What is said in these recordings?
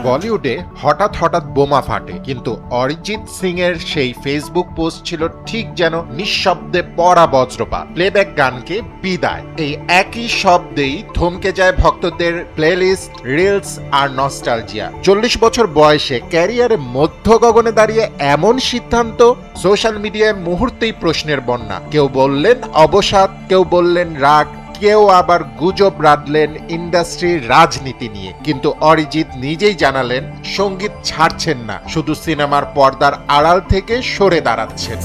বলিউডে হঠাৎ হঠাৎ বোমা ফাটে, কিন্তু অরিজিৎ সিং এর সেই ফেসবুক পোস্ট ছিল ঠিক যেন নিঃশব্দে পড়া বজ্রপাত। প্লেব্যাক গানকে বিদায়, এই একই শব্দেই থমকে যায় ভক্তদের প্লেলিস্ট, রিলস আর নস্টালজিয়া। 40 বছর বয়সে ক্যারিয়ারে মধ্য গগনে দাঁড়িয়ে এমন সিদ্ধান্ত, সোশ্যাল মিডিয়ায় মুহূর্তেই প্রশ্নের বন্যা। কেউ বললেন অবসাদ, কেউ বললেন রাগ, কেউ আবার গুজব রাঁধলেন ইন্ডাস্ট্রির রাজনীতি নিয়ে। কিন্তু অরিজিৎ নিজেই জানালেন সঙ্গীত ছাড়ছেন না, শুধু সিনেমার পর্দার আড়াল থেকে সরে দাঁড়াচ্ছেন।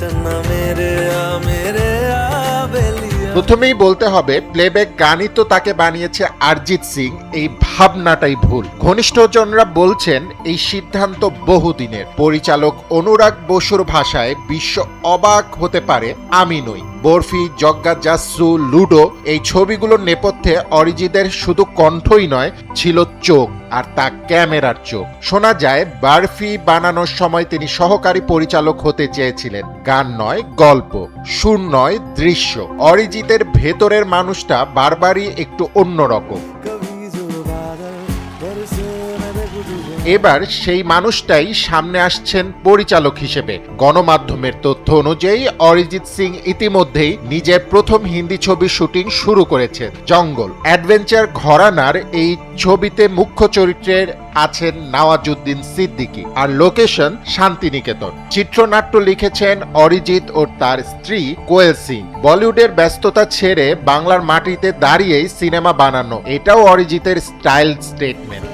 প্রথমেই বলতে হবে, প্লেব্যাক গানই তো তাকে বানিয়েছে অরিজিৎ সিং, এই ভাবনাটাই ভুল। ঘনিষ্ঠজনরা বলছেন এই সিদ্ধান্ত বহুদিনের। পরিচালক অনুরাগ বসুর ভাষায়, বিশ্ব অবাক হতে পারে, আমি নই। বরফি, জগ্গা জাসু, লুডো এই ছবিগুলোর নেপথ্যে অরিজিতের শুধু কণ্ঠই নয়, ছিল চোখ, আর তা ক্যামেরার চোখ। শোনা যায় বরফি বানানোর সময় তিনি সহকারী পরিচালক হতে চেয়েছিলেন। গান নয় গল্প, সুর নয় দৃশ্য। অরিজিতের ভেতরের মানুষটা বারবারই একটু অন্যরকম। এবার সেই মানুষটাই সামনে আসছেন পরিচালক হিসেবে। গণমাধ্যমের তথ্য অনুযায়ী অরিজিৎ সিং ইতিমধ্যেই নিজের প্রথম হিন্দি ছবির শুটিং শুরু করেছেন। জঙ্গল অ্যাডভেঞ্চার ঘরানার এই ছবিতে মুখ্য চরিত্রের আছেন নওয়াজুদ্দিন সিদ্দিকী, আর লোকেশন শান্তিনিকেতন। চিত্রনাট্য লিখেছেন অরিজিৎ ও তার স্ত্রী কোয়েল সিং। বলিউডের ব্যস্ততা ছেড়ে বাংলার মাটিতে দাঁড়িয়েই সিনেমা বানানো, এটাও অরিজিতের স্টাইল স্টেটমেন্ট।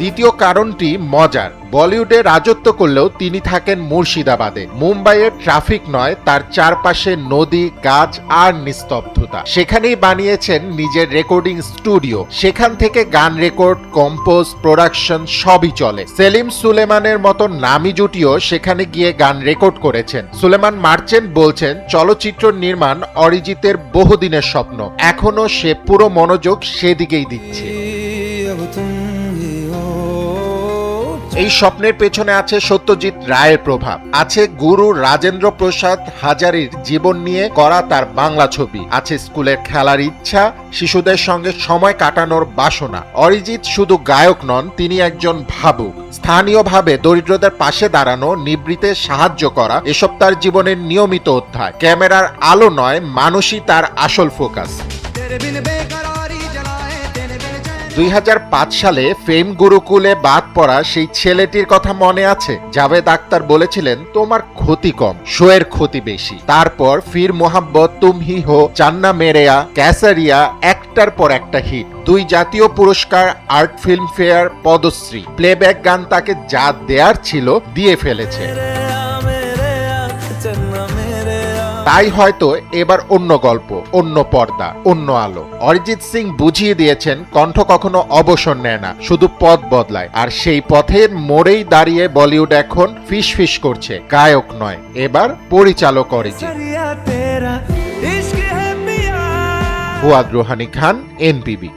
দ্বিতীয় কারণটি মজার। বলিউডে রাজত্ব করলেও তিনি থাকেন মুর্শিদাবাদে। মুম্বাইয়ের ট্রাফিক নয়, তার চারপাশে নদী, গাছ আর নিস্তব্ধতা। সেখানেই বানিয়েছেন নিজের রেকর্ডিং স্টুডিও। সেখান থেকে গান রেকর্ড, কম্পোজ, প্রোডাকশন সবই চলে। সেলিম সুলেমানের মতো নামি জুটিও সেখানে গিয়ে গান রেকর্ড করেছেন। সুলেমান মার্চেন্ট বলছেন, চলচ্চিত্র নির্মাণ অরিজিতের বহুদিনের স্বপ্ন, এখনো সে পুরো মনোযোগ সেদিকেই দিচ্ছে। এই স্বপ্নের পেছনে আছে সত্যজিৎ রায়ের প্রভাব, আছে গুরু রাজেন্দ্র প্রসাদ হাজারির জীবন নিয়ে করা তার বাংলা ছবি, আছে স্কুলের খেলার ইচ্ছা, শিশুদের সঙ্গে সময় কাটানোর বাসনা। অরিজিৎ শুধু গায়ক নন, তিনি একজন ভাবুক। স্থানীয়ভাবে দরিদ্রদের পাশে দাঁড়ানো, নিবৃতে সাহায্য করা, এসব তার জীবনের নিয়মিত অধ্যায়। ক্যামেরার আলো নয়, মানুষই তার আসল ফোকাস। 2005 সালে ফেম গুরুকুলে বাদ পড়া সেই ছেলেটির কথা মনে আছে? জাভেদ আখতার বলেছিলেন, তোমার ক্ষতি কম, শোয়ের ক্ষতি বেশি। তারপর ফির মোহাব্বত, তুম হি হো, চান্না মেরেয়া, ক্যাসারিয়া, একটার পর একটা হিট। 2 জাতীয় পুরস্কার, art Filmfare, Padma Shri. Playback গান তাকে যা দেয়ার ছিল দিয়ে ফেলেছে। তাই হয়তো এবার অন্য গল্প, অন্য পর্দা, অন্য আলো। অরিজিৎ সিং বুঝিয়ে দিয়েছেন, কণ্ঠ কখনো অবসর নেয় না, শুধু পথ বদলায়। আর সেই পথের মোড়েই দাঁড়িয়ে বলিউড এখন ফিস ফিস করছে, গায়ক নয়, এবার পরিচালক অরিজিৎ। ফুয়াদ রোহানী খান, এনপিবি।